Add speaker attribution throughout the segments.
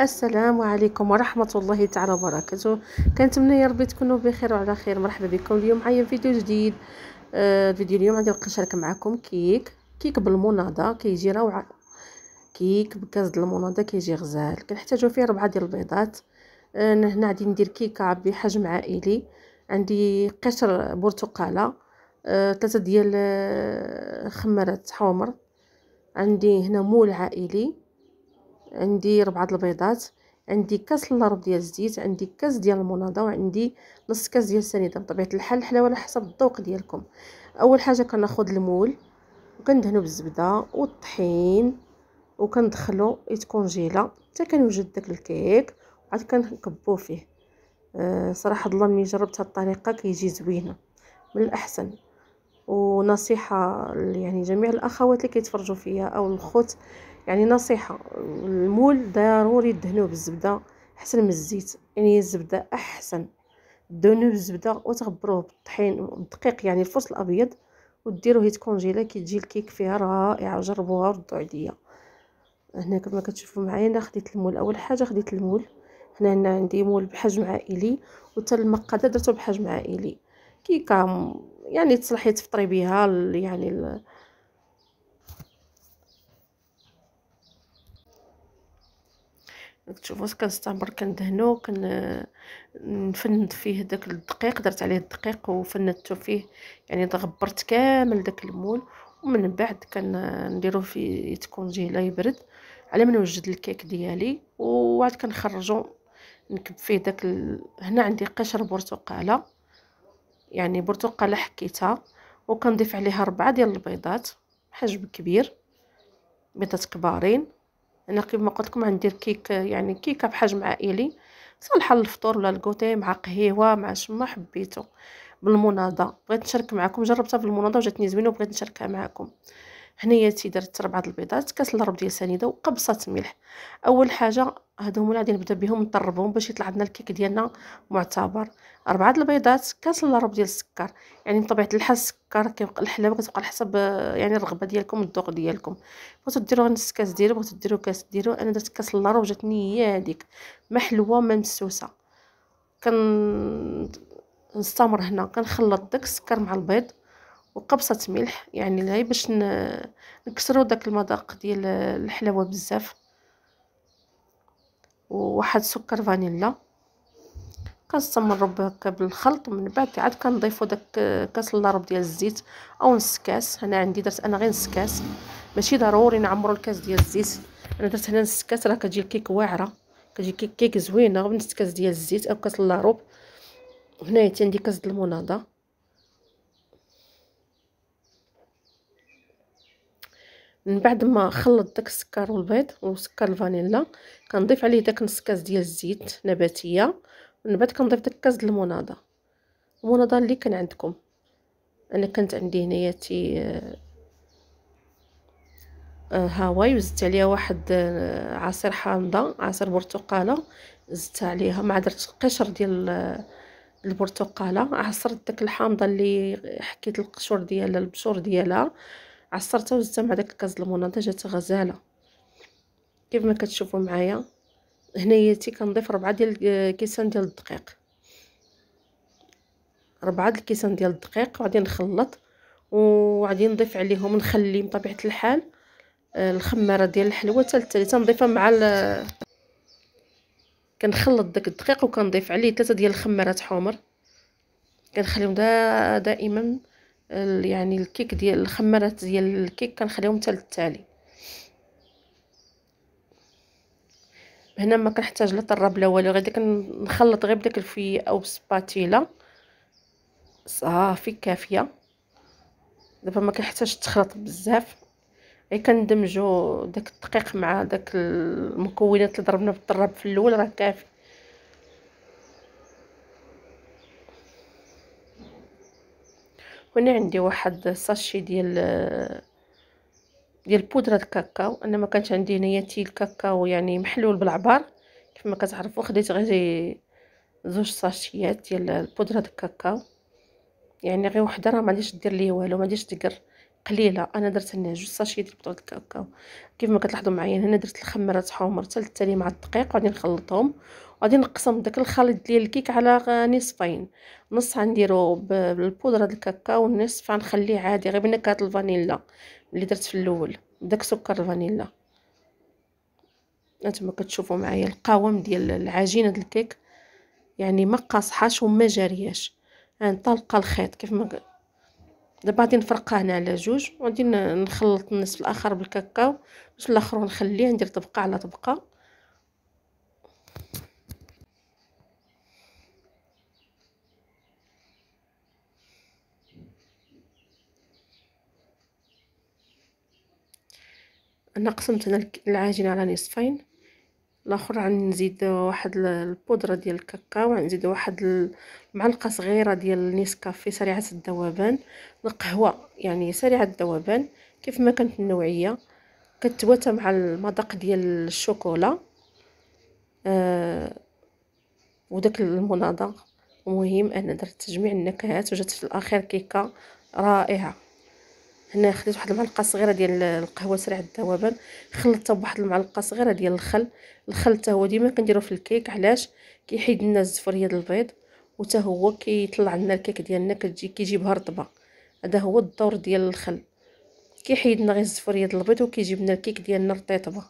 Speaker 1: السلام عليكم ورحمة الله تعالى وبركاته. كنتمنى يا ربي تكونوا بخير وعلى خير. مرحبا بكم اليوم معايا فيديو جديد. الفيديو اليوم غادي نبقى نشارك معكم كيك بالموناضه. كيجي روعه، كيك بكاس د الموناضه كيجي غزال. كنحتاجو فيه 4 ديال البيضات. هنا غادي ندير كيكه بحجم عائلي. عندي قشر برتقاله، 3 ديال خمارات حمر، عندي هنا مول عائلي، عندي 4 البيضات، عندي كاس الا ربع ديال الزيت، عندي كاس ديال الموناضه، وعندي نص كاس ديال السنيده. بطبيعه الحال الحلاوه على حسب الذوق ديالكم. اول حاجه كناخذ المول وكندهنو بالزبده والطحين وكندخلو يتكونجيلا حتى كنوجد داك الكيك، وعاد كنكبو فيه. صراحه الله ملي جربت هاد الطريقه كيجي زوينه من الاحسن. ونصيحه يعني جميع الاخوات اللي كيتفرجوا فيا او الخوت، يعني نصيحه، المول ضروري دهنوه بالزبده احسن من الزيت. يعني الزبده احسن، دهنوه بالزبده وتغبروه بالطحين الدقيق يعني الفص الابيض وديروه يتكونجيلا كتجي الكيك فيها رائعه. جربوها وردوا عليا. هنا كما كتشوفوا معايا انا خديت المول. اول حاجه خديت المول، هنا عندي مول بحجم عائلي، وحتى المقاده درتو بحجم عائلي. كيكه يعني تصلحي تفطري بها يعني تشوفوا كنستعمر كندهنو نفند فيه داك الدقيق. درت عليه الدقيق وفندته فيه، يعني غبرت كامل داك المول. ومن بعد كنديروه في يتكونجيلا يبرد على ما نوجد الكيك ديالي. وعاد كنخرجو نكب فيه هنا عندي قشر برتقاله، يعني برتقاله حكيتها، وكنضيف عليها 4 ديال البيضات حجم كبير، بيضات كبارين. انا كيما قلت لكم غندير كيك، يعني كيكه بحجم عائلي صالحه للفطور ولا الكوتي مع قهيوه مع شما حبيتو. بالمناضه بغيت نشارك معكم، جربتها بالمناضه وجاتني زوينه وبغيت نشاركها معكم. هنياتي درت 4 البيضات، كاس الا ربع ديال سنيده وقبصه ملح. اول حاجه هادو هما اللي غادي نبدا بهم نطربهم باش يطلع عندنا الكيك ديالنا معتبر. 4 البيضات، كاس الا ربع ديال السكر. يعني بطبيعه الحال السكر كيبقى، الحلاوه كتبقى على حسب يعني الرغبه ديالكم والذوق ديالكم. بغيتو ديروا نص كاس ديروا، بغيتو ديروا كاس ديروا. انا درت كاس الا ربع وجاتني هي هذيك ما حلوه ما مسوسه. نستمر هنا كنخلط داك السكر مع البيض وقبصه ملح، يعني غير باش نكسروا داك المذاق ديال الحلاوه بزاف، وواحد سكر فانيلا. كنستمروا هكا بالخلط. ومن بعد عاد كنضيفوا داك كاس الا ربع ديال الزيت او نص كاس. هنا عندي درت انا غير نص كاس، ماشي ضروري نعمروا الكاس ديال الزيت. انا درت هنا نص كاس، راه كتجي الكيك واعره، كتجي كيك زوينه بنص كاس ديال الزيت او كاس الا ربع. هنايا عندي كاس د المناضه. من بعد ما خلط داك السكر والبيض وسكر الفانيلا، كنضيف عليه داك نص كاس ديال الزيت نباتيه. من بعد كنضيف داك كاس د المناضه، المناضه اللي كان عندكم. انا كانت عندي هنايا هاواي، وزدت عليها واحد عصير حامضه، عصير برتقاله زدت عليها، مع درت قشر ديال البرتقاله. عصرت داك الحامضه اللي حكيت القشور ديالها البشور ديالها، عصرتها وزدتها مع داك الكاس المناضه، جات غزاله كيف ما كتشوفوا معايا. هنايا كنضيف 4 ديال كيسان ديال الدقيق، 4 الكيسان ديال الدقيق، وغادي نخلط وغادي نضيف عليهم، نخلي بطبيعه الحال الخماره ديال الحلوه حتى تنضيفها مع كنخلط داك الدقيق وكنضيف عليه 3 ديال الخمارات حمر. كنخليهم دائما يعني الكيك ديال الخمارات ديال الكيك كنخليهم حتى للتالي. هنا ما كنحتاج لا طراب لا والو، غادي كنخلط غير بداك الفي او سباتيلا صافي كافيه. دابا ما كنحتاج تخلط بزاف، غير كندمجوا داك الدقيق مع داك المكونات اللي ضربنا بالطراب في الاول راه كافي. هنا عندي واحد ساشي ديال بودره الكاكاو. انا ما كانش عندي هنايا الكاكاو يعني محلول بالعبار كما كتعرفوا، خديت غير 2 ساشيات ديال بودره الكاكاو. يعني غير وحده راه ما غاديش دير ليه والو، ما غاديش تقر، قليله. انا درت هنا 2 ساشي ديال بودره الكاكاو كيف ما كتلاحظوا معايا. هنا درت الخميرات حمر حتى التالي مع الدقيق وغادي نخلطهم وغادي نقسم داك الخليط ديال الكيك على نصفين. نص غنديرو بالبودره ديال الكاكاو والنصف غنخليه عادي غير بنكهه الفانيلا اللي درت في الاول داك سكر الفانيلا. انتما كتشوفوا معايا القوام ديال العجينه ديال الكيك يعني ما قاصحاش وما جارياش، طالقه الخيط كيف ما. دابا غادي نفرقها هنا على جوج وغادي نخلط النصف الاخر بالكاكاو باش الاخر نخليه ندير طبقه على طبقه. انا قسمت هنا العجينه على نصفين. الاخر غنزيد واحد البودره ديال الكاكاو، غنزيد واحد معلقه صغيره ديال نيسكافي سريعه الذوبان، القهوه يعني سريعه الذوبان كيف ما كانت النوعيه، كتواتى مع المذاق ديال الشوكولا. وداك المناضه مهم. انا درت تجميع النكهات وجات في الاخير كيكه رائعه. هنا خديت واحد المعلقه صغيره ديال القهوه سريعه الذوبان، خلطتها بواحد المعلقه صغيره ديال الخل. الخل حتى هو ديما كنديرو في الكيك، علاش؟ كيحيد لنا الزفريه ديال البيض وتا هو كيطلع لنا الكيك ديالنا كيجيبها رطبه. هذا هو الدور ديال الخل، كيحيد لنا غير الزفريه ديال البيض وكيجيب لنا الكيك ديالنا رطيبه.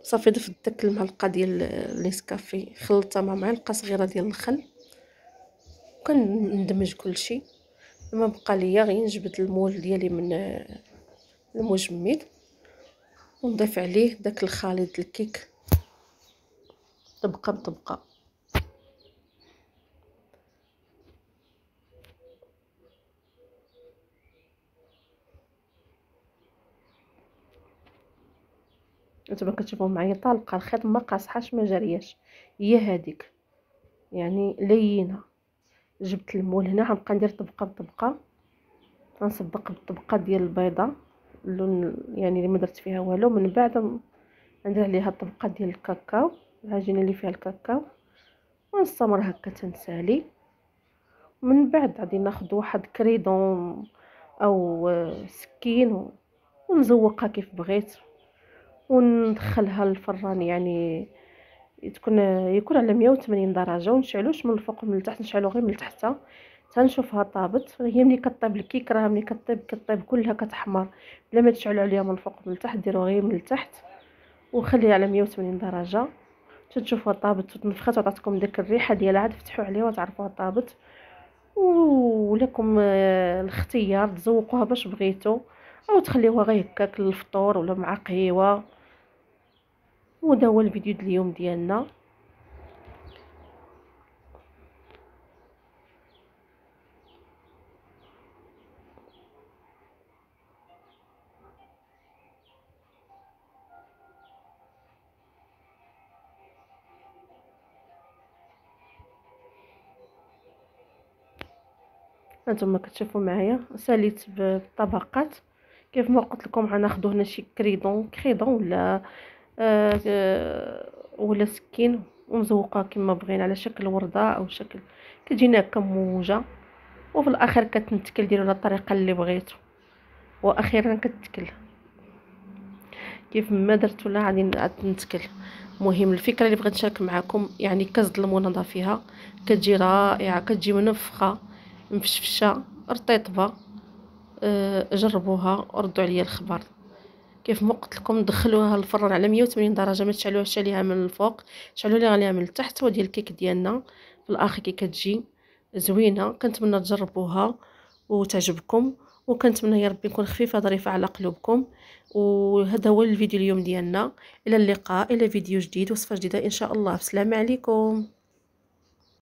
Speaker 1: صافي ضفت داك المعلقه ديال النسكافي خلطتها مع معلقه صغيره ديال الخل وكندمج كلشي. ما بقى ليا غير نجبد المول ديالي من المجمد ونضيف عليه داك الخليط الكيك طبقه بطبقه. انتما كتشوفوا معايا طالقه الخيط ما قاصحاش ما جارياش، هي هذيك يعني لينه. جبت المول هنا غنبقى ندير طبقه بطبقه، غنصبق بالطبقه ديال البيضه اللون يعني اللي ما درت فيها والو. من بعد ندير عليها الطبقه ديال الكاكاو، العجينه اللي فيها الكاكاو، ونستمر هكا تنسالي. من بعد غادي ناخذ واحد كريدون او سكين ونزوقها كيف بغيت وندخلها للفران، يعني يكون على 180 درجه ونشعلوش من الفوق ومن التحت، نشعلو غير من التحت تنشوفها طابت. هي ملي كطيب الكيك راه ملي كطيب كلها كتحمر بلا ما تشعلوا عليها من الفوق ومن التحت، ديروا غير من التحت وخليها على 180 درجه تشوفوها طابت وتنفخات وعطاتكم داك الريحه ديالها. عاد فتحوا عليها وتعرفوها طابت. ولكم الاختيار تزوقوها باش بغيتو او تخليوها غير هكاك للفطور ولا مع قهيوه. وهذا هو الفيديو ديال اليوم ديالنا. هانتوما كتشوفوا معايا ساليت بالطبقات كيف ما قلت لكم. غناخذوا هنا شي كريدون ولا ولا سكين ومزوقه كما بغينا على شكل ورده او شكل كتجينا هكا موجه، وفي الاخير كتنتكل ديروا الطريقه اللي بغيتو واخيرا كتكل كيف ما درت ولا غادي نتكل. مهم الفكره اللي بغيت نشارك معكم يعني كزد المناضه فيها كتجي رائعه، كتجي منفخه مفشفشه رطيطبه. جربوها وردوا عليا الخبر. كيف ما قلت لكم دخلوها الفران على 180 درجه، ما تشعلوهاش عليها من الفوق، شعلوا ليها عليها من التحت. وديال الكيك ديالنا في الاخر كي كتجي زوينه. كنتمنى تجربوها وتعجبكم، وكنتمنى يا ربي نكون خفيفه ظريفه على قلوبكم. وهذا هو الفيديو اليوم ديالنا. الى اللقاء، الى فيديو جديد وصفه جديده ان شاء الله. السلام عليكم.